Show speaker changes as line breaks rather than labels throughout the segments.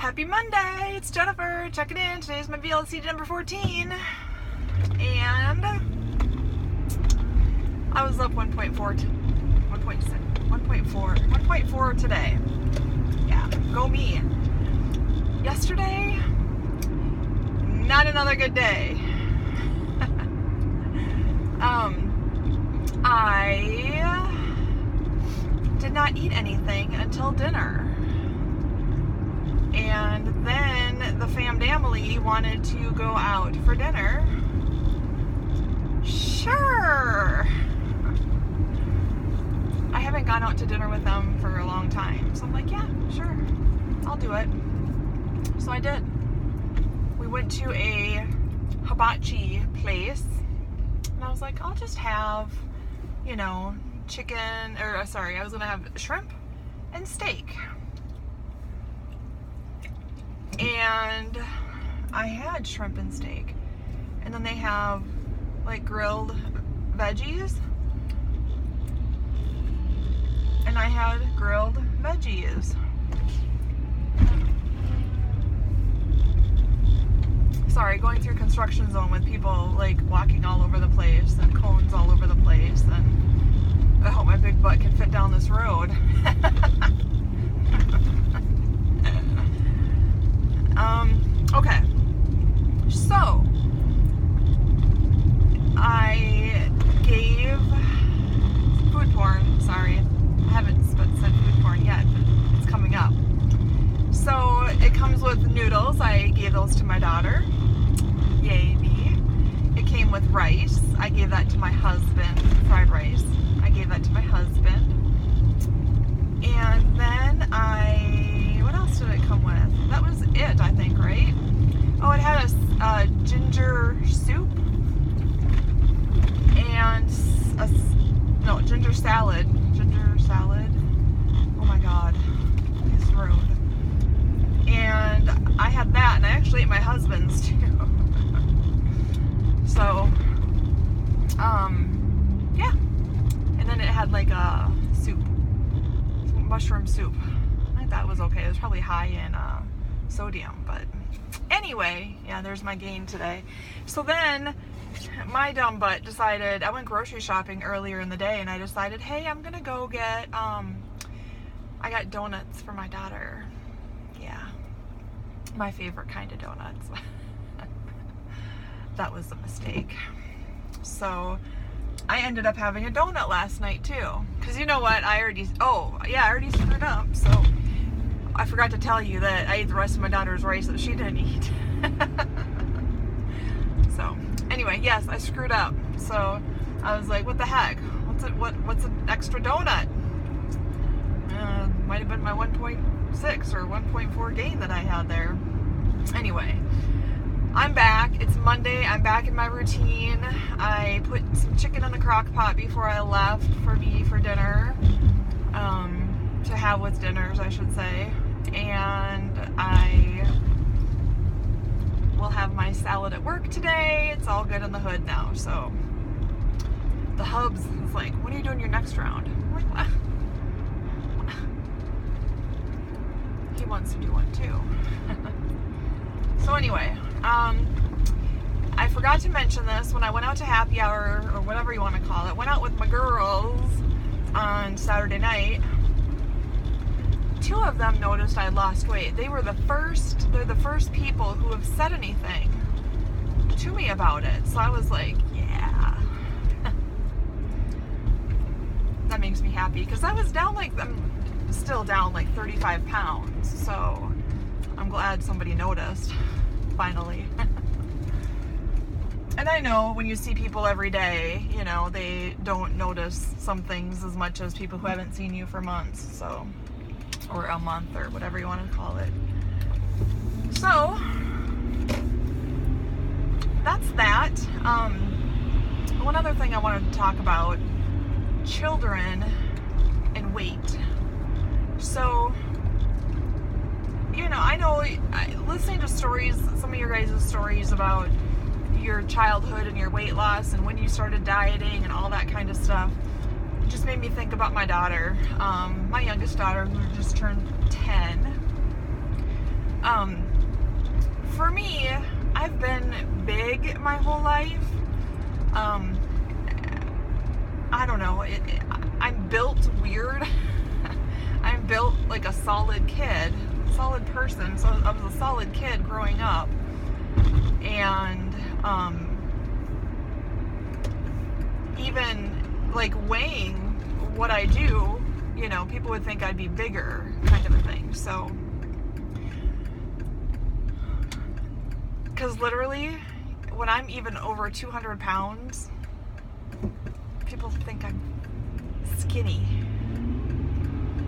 Happy Monday! It's Jennifer checking in. Today's my Vlcd number 14. And I was up 1.4 today. Yeah, go me. Yesterday, not another good day. I did not eat anything until dinner. And then the family wanted to go out for dinner. Sure. I haven't gone out to dinner with them for a long time. So I'm like, yeah, sure. I'll do it. So I did. We went to a hibachi place. And I was like, I'll just have, chicken, I was going to have shrimp and steak. And I had shrimp and steak. And then they have like grilled veggies. And I had grilled veggies. Sorry, going through construction zone with people like walking all over the place and cones all over the place, and I hope my big butt can fit down this road. Okay, so I gave food porn, sorry, I haven't said food porn yet, but it's coming up. So it comes with noodles. I gave those to my daughter. Yay me. It came with rice. I gave that to my husband. Fried rice. I gave that to my husband. And then what else did it come with? That was it, I think, right? Oh, it had a ginger soup and ginger salad. Ginger salad. Oh my God. It's rude. And I had that, and I actually ate my husband's too. So, yeah. And then it had like a soup, mushroom soup. I think that was okay. It was probably high in sodium, but anyway, yeah, there's my gain today. So then my dumb butt decided, I went grocery shopping earlier in the day, and I decided, hey, I'm gonna go get, I got donuts for my daughter. Yeah, my favorite kind of donuts. That was a mistake. So I ended up having a donut last night too. Cause you know what, I already screwed up. So I forgot to tell you that I ate the rest of my daughter's rice that she didn't eat. So anyway, yes, I screwed up. So I was like, what the heck? What's an extra donut? Might have been my 1.6 or 1.4 gain that I had there. Anyway, I'm back. It's Monday. I'm back in my routine. I put some chicken in the crock pot before I left for dinner. To have with dinners, I should say. And I will have my salad at work today. It's all good in the hood now. So the hubs is like, when are you doing your next round? I'm like, what? He wants to do one too. So anyway, I forgot to mention this when I went out to happy hour, or whatever you want to call it. Went out with my girls on Saturday night. 2 of them noticed I lost weight. They're the first people who have said anything to me about it. So I was like, yeah. That makes me happy, because I was down I'm still down like 35 pounds. So I'm glad somebody noticed, finally. And I know when you see people every day, they don't notice some things as much as people who haven't seen you for months, so, or a month, or whatever you want to call it. So, that's that. One other thing I wanted to talk about, children and weight. So, I know listening to stories, some of your guys' stories about your childhood and your weight loss and when you started dieting and all that kind of stuff, it just made me think about my daughter, my youngest daughter, who just turned 10. For me, I've been big my whole life. I don't know, I'm built weird. I'm built like a solid person, so I was a solid kid growing up. And even like weighing what I do, you know, people would think I'd be bigger, kind of a thing. So, because literally, when I'm even over 200 pounds, people think I'm skinny.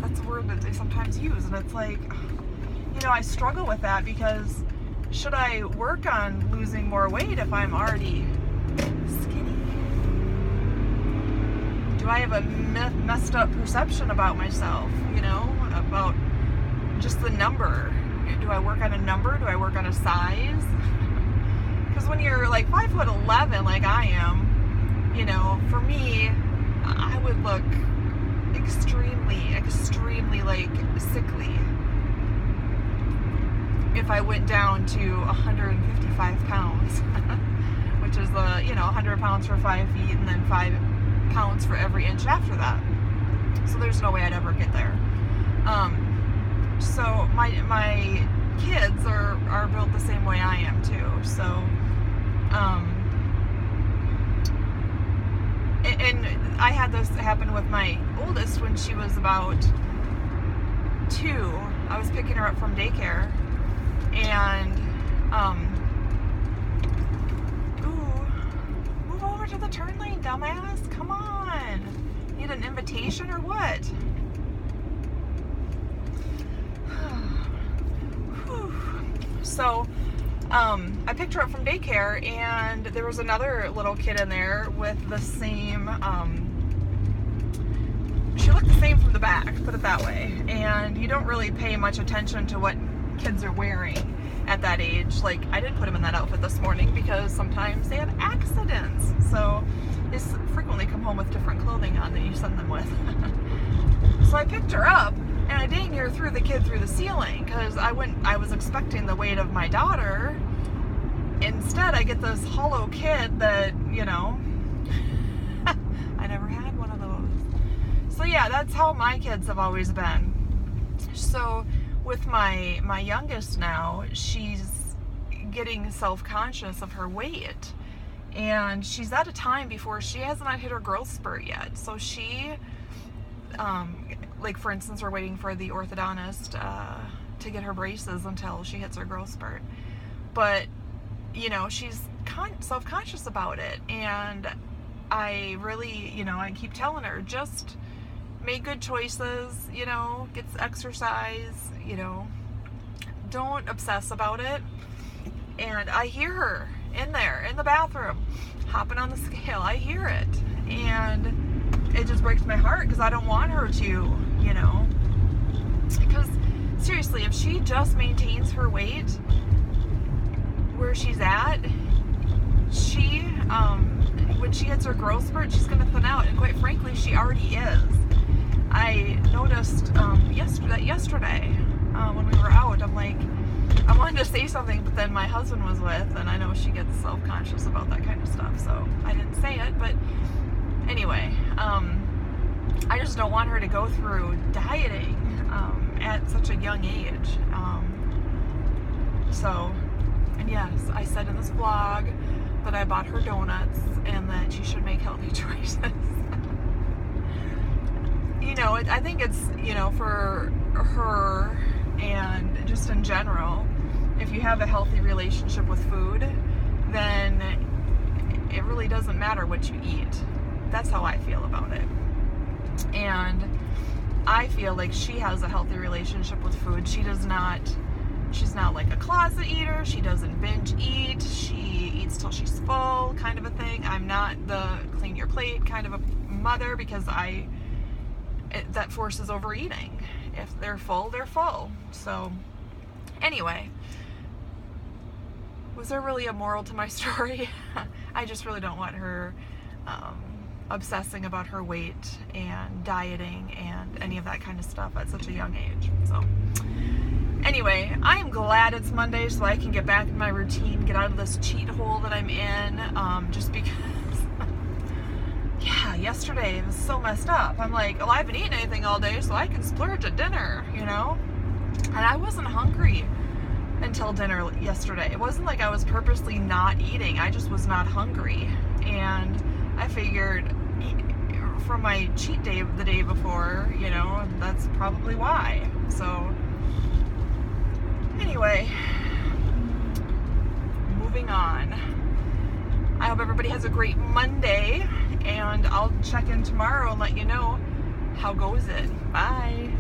That's a word that they sometimes use, and it's like, you know, I struggle with that, because should I work on losing more weight if I'm already skinny? Do I have a messed up perception about myself, you know, about just the number? Do I work on a number? Do I work on a size? Because when you're like 5'11", like I am, you know, for me, I would look extremely like sickly if I went down to 155 pounds, which is the, you know, 100 pounds for 5 feet and then 5 pounds for every inch after that. So there's no way I'd ever get there. So my kids are built the same way I am too. So, and I had this happen with my oldest when she was about 2. I was picking her up from daycare, and move over to the turn lane, dumbass. Come on. Need an invitation or what? So, I picked her up from daycare, and there was another little kid in there with the same, she looked the same from the back, put it that way. And you don't really pay much attention to what kids are wearing at that age. Like, I didn't put them in that outfit this morning because sometimes they have accidents. So they frequently come home with different clothing on that you send them with. So I picked her up, and I dang near threw the kid through the ceiling, because I was expecting the weight of my daughter. Instead, I get this hollow kid that, you know, I never had one of those. So yeah, that's how my kids have always been. So with my youngest now, she's getting self-conscious of her weight, and she's at a time before she hasn't hit her growth spurt yet. So she, like for instance, we're waiting for the orthodontist to get her braces until she hits her growth spurt. But, you know, she's self-conscious about it, and I really, you know, I keep telling her, just make good choices, you know, get exercise, you know, don't obsess about it. And I hear her in there, in the bathroom, hopping on the scale. I hear it, and it just breaks my heart, because I don't want her to, you know, because seriously, if she just maintains her weight where she's at, she, when she hits her growth spurt, she's going to thin out, and quite frankly, she already is. I noticed yesterday when we were out, I'm like, I wanted to say something, but then my husband was with, and I know she gets self-conscious about that kind of stuff, so I didn't say it. But anyway, I just don't want her to go through dieting at such a young age. So, and yes, I said in this vlog that I bought her donuts and that she should make healthy choices. You know, I think it's, you know, for her and just in general, if you have a healthy relationship with food, then it really doesn't matter what you eat. That's how I feel about it. And I feel like she has a healthy relationship with food. She's not like a closet eater. She doesn't binge eat. She eats till she's full, kind of a thing. I'm not the clean your plate kind of a mother, because that forces overeating. If they're full, they're full. So anyway, was there really a moral to my story? I just really don't want her obsessing about her weight and dieting and any of that kind of stuff at such a young age. So anyway. Anyway, I am glad it's Monday so I can get back in my routine, get out of this cheat hole that I'm in, just because, yeah, yesterday it was so messed up. I'm like, well, I haven't eaten anything all day, so I can splurge at dinner, you know? And I wasn't hungry until dinner yesterday. It wasn't like I was purposely not eating, I just was not hungry. And I figured from my cheat day the day before, you know, that's probably why. So, anyway, moving on. I hope everybody has a great Monday, and I'll check in tomorrow and let you know how goes it. Bye.